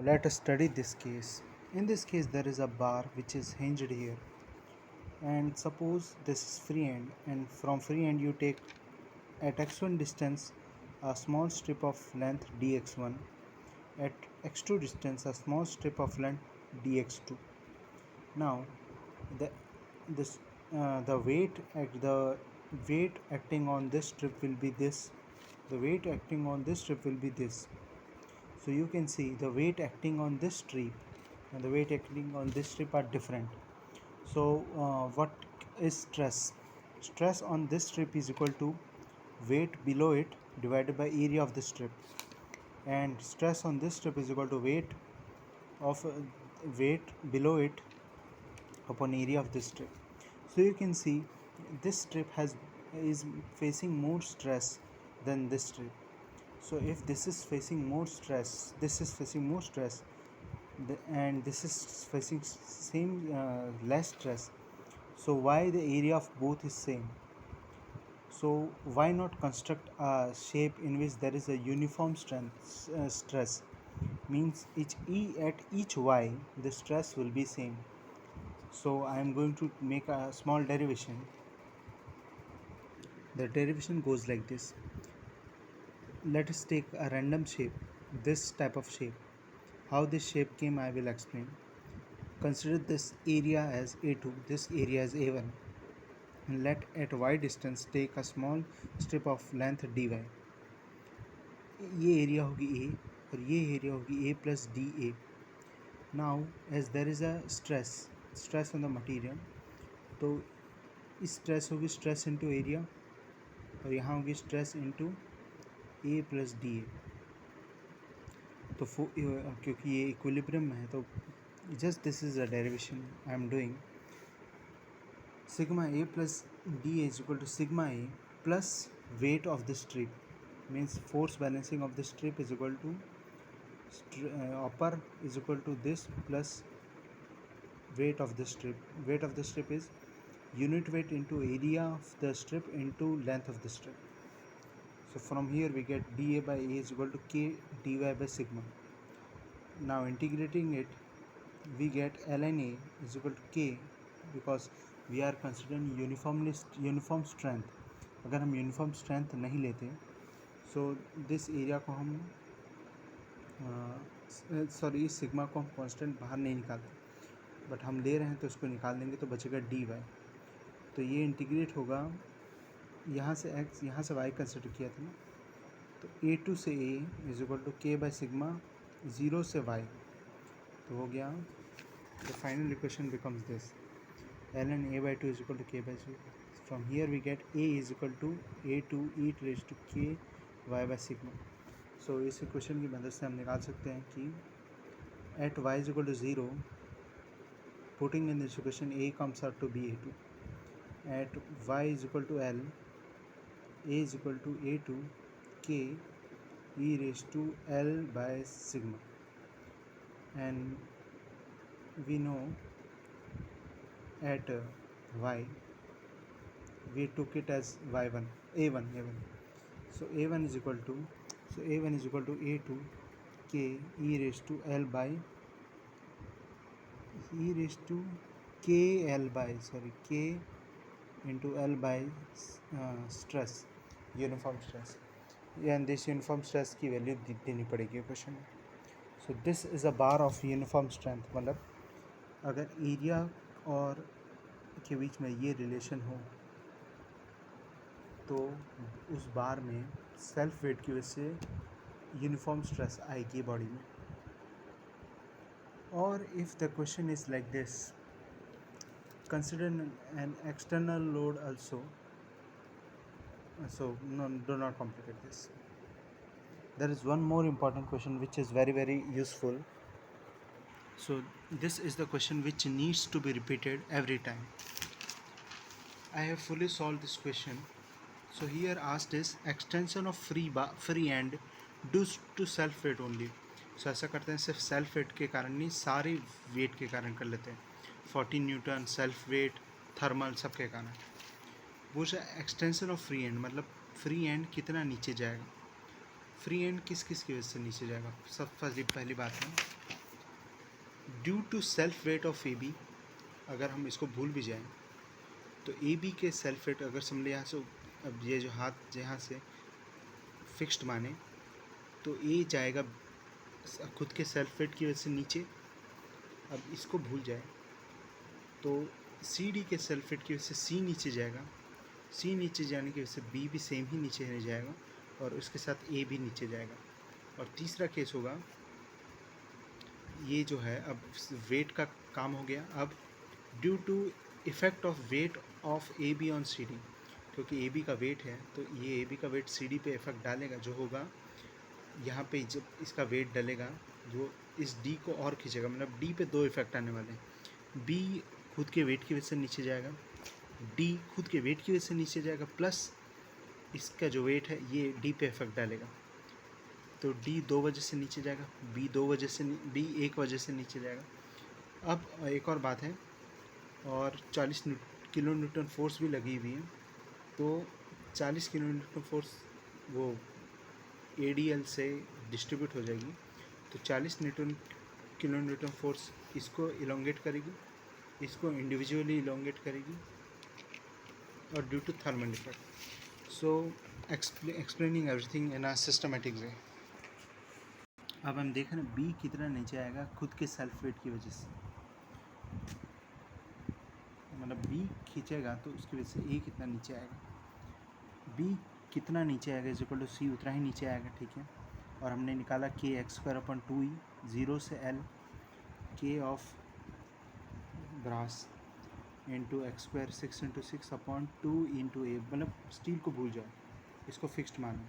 Let us study this case. In this case, there is a bar which is hinged here, and suppose this is free end, and from free end you take at x1 distance a small strip of length dx1, at x2 distance a small strip of length dx2. Now the this the weight acting on this strip will be this. The weight acting on this strip will be this. So you can see the weight acting on this strip and the weight acting on this strip are different. So what is stress? Stress on this strip is equal to weight below it divided by area of the strip, and stress on this strip is equal to weight below it upon area of this strip. So you can see this strip is facing more stress than this strip. So if this is facing more stress, this is facing more stress, and this is facing less stress. So why the area of both is same? So why not construct a shape in which there is a uniform stress? Means at each y the stress will be same. So I am going to make a small derivation. The derivation goes like this. Let us take a random shape, this type of shape. How this shape came I will explain. Consider this area as A2, this area as A1, and let at y distance take a small strip of length dy. ये area होगी A और ये area होगी A plus dA. Now as there is a stress on the material, तो इस stress होगी stress into area और यहाँ होगी stress into A plus dA. तो क्योंकि ये इक्विलिब्रियम में है तो just this is a derivation I am doing. Sigma A plus dA is equal to sigma A plus weight of the strip, means force balancing of the strip is equal to upper is equal to this plus weight of the strip. Weight of the strip is unit weight into area of the strip into length of the strip. So from here we get dA by A is equal to K dy by sigma. Now integrating it, we get ln A is equal to K, because we are considering uniform strength. अगर हम uniform strength नहीं लेते, so this area को हम इस sigma को हम constant बाहर नहीं निकालते, बट हम ले रहे हैं तो इसको निकाल देंगे तो बचेगा dy. तो ये इंटीग्रेट होगा, यहाँ से x यहाँ से y कंसिडर किया था ना, तो A2 से A is equal to K by sigma 0 से y. तो हो गया, the final equation becomes this: ln A by 2 is equal to K by 0. From here we get A is equal to A2 e raised to K y by sigma. So इस equation की मदद से हम निकाल सकते हैं कि at y is equal to 0, putting in this equation A comes out to be A2. At y is equal to L, A is equal to A2 K e raised to L by sigma. And we know at y we took it as y1 a1. So a1 is equal to a2 K e raised to L by K into L by stress, uniform stress, and this uniform stress की value देनी पड़ेगी question में. So this is a bar of uniform strength. मतलब अगर area और के बीच में ये रिलेशन हो तो उस बार में सेल्फ वेट की वजह से यूनिफॉर्म स्ट्रेस आएगी बॉडी में. और if the question is like this, consider an external load also. So do not complicate this. There is one more important question which is very very useful. So this is the question which needs to be repeated every time. I have fully solved this question. So here asked is extension of free end due to self weight only. So ऐसा करते हैं, सिर्फ self weight के कारण नहीं, सारे wait के कारण कर लेते हैं. 14 न्यूटन, सेल्फ वेट, थर्मल, सब के कारण. वो एक्सटेंशन ऑफ फ्री एंड मतलब फ्री एंड कितना नीचे जाएगा. फ्री एंड किस किस की वजह से नीचे जाएगा? सब पहली बात है, due to self weight of A B. अगर हम इसको भूल भी जाएं तो ए बी के सेल्फ वेट अगर समझ यहाँ से, अब ये जो हाथ यहाँ से फिक्स्ड माने तो ए जाएगा खुद के सेल्फ वेट की वजह से नीचे। अब इसको भूल जाए तो सी डी के सेल्फ वेट की वजह से सी नीचे जाएगा, सी नीचे जाने की वजह से बी भी सेम ही नीचे रह जाएगा और उसके साथ ए भी नीचे जाएगा। और तीसरा केस होगा, ये जो है अब वेट का काम हो गया। अब due to effect of weight of A B on C D, क्योंकि ए बी का वेट है तो ये ए बी का वेट सी डी पे इफ़ेक्ट डालेगा, जो होगा यहाँ पे जब इसका वेट डलेगा जो इस डी को और खींचेगा, मतलब डी पे दो इफ़ेक्ट आने वाले हैं। बी खुद के वेट की वजह से नीचे जाएगा, डी खुद के वेट की वजह से नीचे जाएगा, प्लस इसका जो वेट है ये डी पे इफेक्ट डालेगा। तो डी 2 वजह से नीचे जाएगा, बी 2 वजह से, बी 1 वजह से नीचे जाएगा। अब एक और बात है, और 40 किलो न्यूटन फोर्स भी लगी हुई है, तो 40 किलो न्यूटन फोर्स वो ADL से डिस्ट्रीब्यूट हो जाएगी। तो 40 किलो न्यूटन फोर्स इसको इलोंगेट करेगी, इसको इंडिविजुअली इलोंगेट करेगी, और due to thermal effect. So explaining everything in a systematic way. अब हम देख रहे हैं बी कितना नीचे आएगा खुद के सेल्फ वेट की वजह से, मतलब बी खींचेगा तो उसकी वजह से ए कितना नीचे आएगा, बी कितना नीचे आएगा इज इक्वल टू सी उतना ही नीचे आएगा, ठीक है। और हमने निकाला के एक्स स्क्वायर अपन 2e 0 से L के of brass into x square 6 into 6 upon 2 into A, मतलब स्टील को भूल जाओ, इसको फिक्स्ड मानो,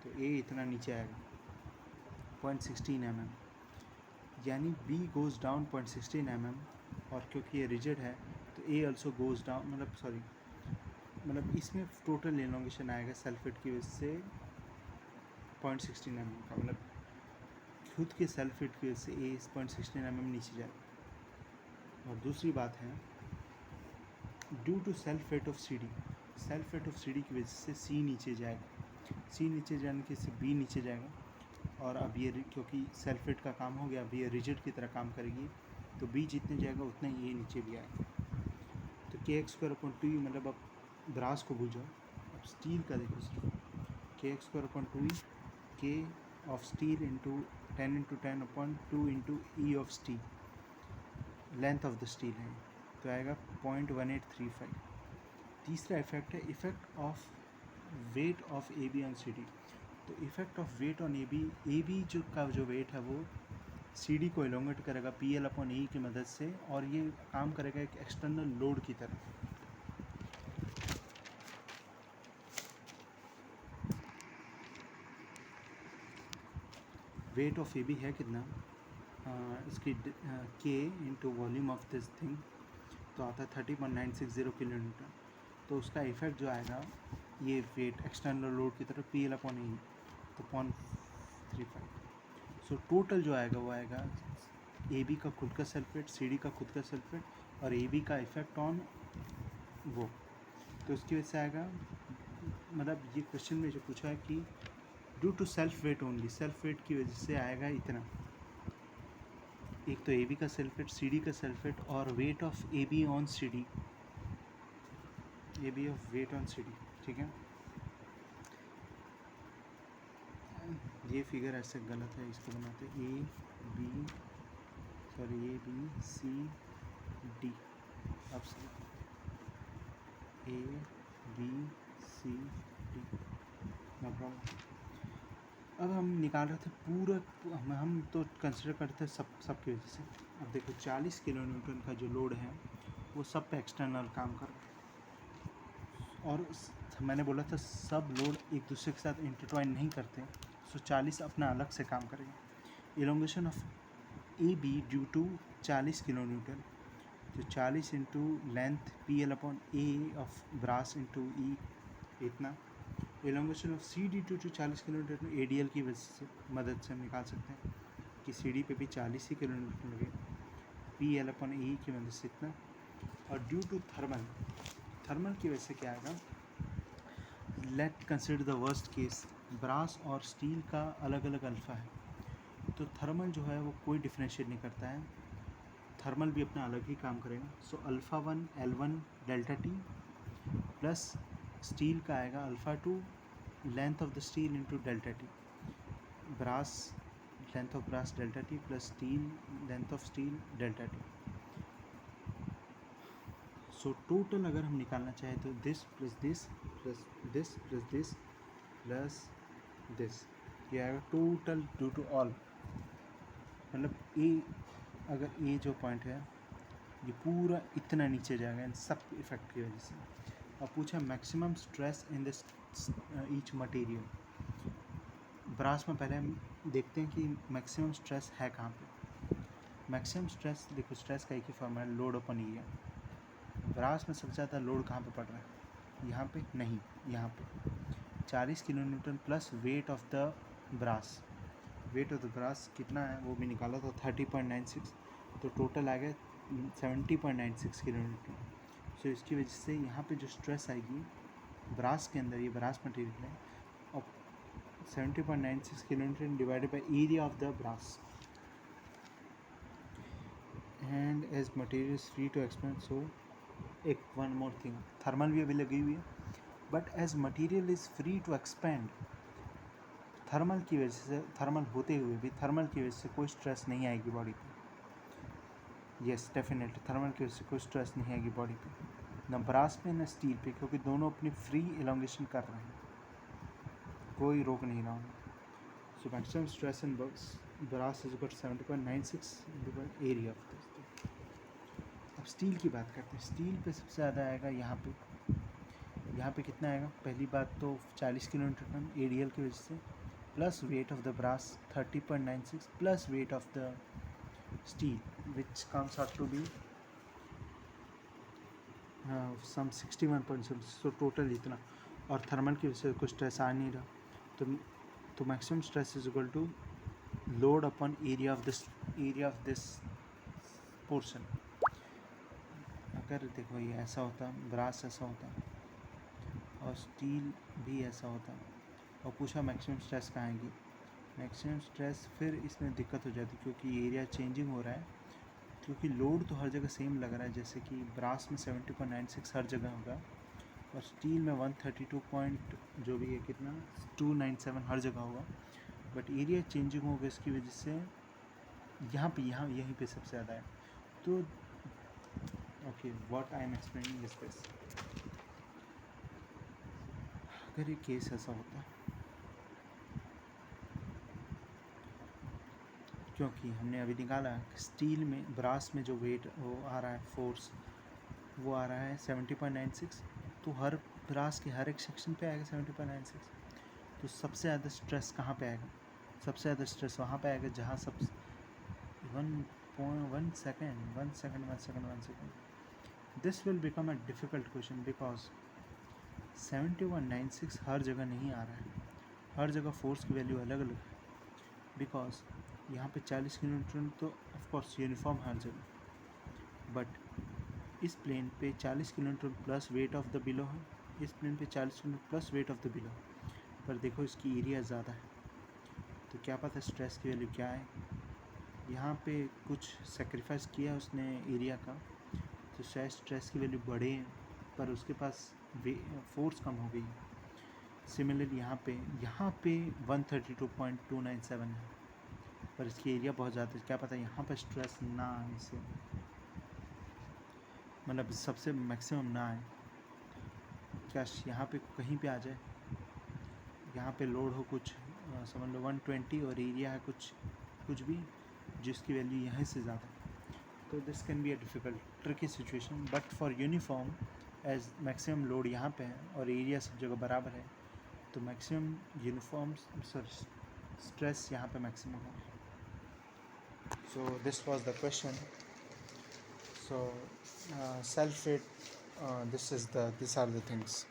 तो ए इतना नीचे आएगा 0.16 mm, यानी बी गोज़ डाउन 0.16 mm, और क्योंकि ये रिजिड है तो ए ऑल्सो गोज़ डाउन, मतलब इसमें टोटल एलोंगेशन आएगा सल्फेट की वजह से 0.16 mm का, मतलब खुद के सल्फेट की वजह से ए 0.16 mm नीचे जाएगा। और दूसरी बात है, due to self weight of C D, self weight of C D की वजह से सी नीचे जाएगा, सी नीचे जाने की से बी नीचे जाएगा। और अब ये क्योंकि सेल्फ वेट का काम हो गया, अब ये रिजिड की तरह काम करेगी, तो बी जितने जाएगा उतना ही ए नीचे भी आएगा। तो के एक्स स्क्वायर अपॉन 2, मतलब अब ब्रास को भूल जाओ, अब स्टील का देखो सिर्फ, के एक्स स्क्वायर अपॉन 2e के of steel into 10 into 10 upon 2 into E of steel, length of the steel है, तो आएगा 0.1835। तीसरा इफेक्ट है effect of weight of A B on C D. तो effect of weight on A B जो का जो वेट है वो सी डी को एलोंगेट करेगा पी एल अपॉन ई की मदद से, और ये काम करेगा एक एक्सटर्नल लोड की तरह। वेट ऑफ ए बी है कितना, इसकी के into volume of this thing, तो आता है 30.960 किलो न्यूटन। तो उसका इफेक्ट जो आएगा ये वेट एक्सटर्नल लोड की तरफ पी एल अपॉन ई, तो 0.35। सो टोटल जो आएगा वो आएगा ए बी का खुद का सल्फेट, सी डी का खुद का सल्फेट, और ए बी का इफेक्ट ऑन वो, तो उसकी वजह से आएगा, मतलब ये क्वेश्चन में जो पूछा है कि due to self weight only, self weight की वजह से आएगा इतना, एक तो ए बी का सल्फेट, सी डी का सल्फेट, और weight of A B on C D, A B of weight on C D, ठीक है। ये फिगर ऐसे गलत है, इसको बनाते ए बी सी डी, अब A B C D, no problem. अब हम निकाल रहे थे पूरा, हम तो कंसिडर करते थे सब की वजह से। अब देखो 40 किलो न्यूटन का जो लोड है वो सब पे एक्सटर्नल काम कर रहा है, और मैंने बोला था सब लोड एक दूसरे के साथ इंटरट्वाइन नहीं करते, सो 40 अपना अलग से काम करेगा। Elongation of A B due to 40 kilo newton, तो 40 into length P L upon A of brass into E, इतना। Elongation of C D to 40 kilo newton A D L की वजह से मदद से हम निकाल सकते हैं कि सी डी पे भी 40 ही किलो न्यूटन लगे, पी एल अपॉन ई की मदद से इतना। और ड्यू टू थर्मल की वजह से क्या आएगा, let consider the worst case, brass और स्टील का अलग अलग अल्फ़ा है, तो थर्मल जो है वो कोई डिफ्रेंशिएट नहीं करता है, थर्मल भी अपना अलग ही काम करेगा। So alpha 1 L1 delta T plus steel का आएगा alpha 2 length of the steel into delta T, brass length of brass delta T plus steel length of steel delta T. So total अगर हम निकालना चाहें तो this plus this plus this plus this plus this, ये आएगा total due to all, मतलब ए, अगर ए जो पॉइंट है ये पूरा इतना नीचे जाएगा इन सब इफेक्ट की वजह से। और पूछा maximum stress in this each material. Brass में पहले हम देखते हैं कि मैक्सिमम स्ट्रेस है कहाँ पे। मैक्सिमम स्ट्रेस देखो, स्ट्रेस का एक ही फॉर्म है, लोड अपन एरिया। ब्रास में सबसे ज़्यादा लोड कहाँ पे पड़ रहा है, यहाँ पे नहीं, यहाँ पे 40 kilo newton plus weight of the brass. Weight of the brass कितना है वो भी निकाला था 30.96, तो टोटल आ गया 70.96 किलो न्यूटन। सो इसकी वजह से यहाँ पे जो स्ट्रेस आएगी ब्रास के अंदर, ये ब्रास मटेरियल है, और 70.96 kilo newton divided by area of the brass. And as material is free to expand, so एक वन मोर थिंग, थर्मल भी अभी लगी हुई है, but as material is free to expand, thermal की वजह से, थर्मल होते हुए भी थर्मल की वजह से कोई स्ट्रेस नहीं आएगी बॉडी पे। यस डेफिनेटली थर्मल की वजह से कोई स्ट्रेस नहीं आएगी बॉडी पे, ना ब्रास पे ना स्टील पे, क्योंकि दोनों अपनी फ्री एलोंगेशन कर रहे हैं, कोई रोक नहीं रहा हूँ। So maximum stress in brass is equal 70.96 area of this. अब स्टील की बात करते हैं, स्टील पे सबसे ज़्यादा आएगा यहाँ पे कितना आएगा, पहली बात तो 40 किलो न्यूटन एरियल की वजह से, plus weight of the brass 30.96 plus weight of the steel which comes out to be some 61.6, so total इतना। और थर्मल की वजह से कुछ स्ट्रेस आ नहीं रहा, तो maximum stress is equal to load upon area of this portion. अगर देखो ये ऐसा होता, ब्रास ऐसा होता और स्टील भी ऐसा होता, और पूछा मैक्सिमम स्ट्रेस कहाँ आएगी, मैक्सिमम स्ट्रेस फिर इसमें दिक्कत हो जाती, क्योंकि एरिया चेंजिंग हो रहा है, क्योंकि लोड तो हर जगह सेम लग रहा है, जैसे कि ब्रास में 70.96 हर जगह होगा, और स्टील में 132 पॉइंट जो भी है कितना 297 हर जगह होगा, बट एरिया चेंजिंग होगा, इसकी वजह से यहीं पे सबसे ज़्यादा है। तो okay, what I am explaining is this, अगर ये केस ऐसा होता, क्योंकि हमने अभी निकाला स्टील में, ब्रास में जो वेट वो आ रहा है, फोर्स वो आ रहा है 70.96, तो हर ब्रास के हर एक सेक्शन पे आएगा 70.96, तो सबसे ज़्यादा स्ट्रेस कहाँ पे आएगा, सबसे ज़्यादा स्ट्रेस वहाँ पे आएगा जहाँ सब 1 second, this will become a difficult question, because 71.96 हर जगह नहीं आ रहा है, हर जगह फोर्स की वैल्यू अलग अलग है, बिकॉज यहाँ पे 40 किलो न्यूटन तो ऑफकोर्स यूनिफॉर्म हर जगह, बट इस प्लेन पे 40 kilo newton plus weight of the below है, इस प्लेन पे 40 kilo newton plus weight of the below, पर देखो इसकी एरिया ज़्यादा है, तो क्या पता स्ट्रेस की वैल्यू क्या है, यहाँ पे कुछ सेक्रीफाइस किया है उसने एरिया का, तो शायद स्ट्रेस की वैल्यू बढ़े, पर उसके पास फोर्स कम हो गई। सिमिलरली यहाँ पे 132.297 है, पर इसकी एरिया बहुत ज़्यादा है, क्या पता यहाँ पे स्ट्रेस ना आए, इसे मतलब सबसे मैक्सिमम ना आए, क्या यहाँ पे कहीं पे आ जाए, यहाँ पे लोड हो कुछ समझ लो 120 और एरिया है कुछ भी जिसकी वैल्यू यहाँ से ज़्यादा, तो this can be a difficult tricky situation, but for uniform as maximum load यहाँ पे है और एरिया सब जगह बराबर है, तो मैक्सिमम यूनिफॉर्म स्ट्रेस यहाँ पे मैक्सिमम है। So this was the question. So self weight, these are the things.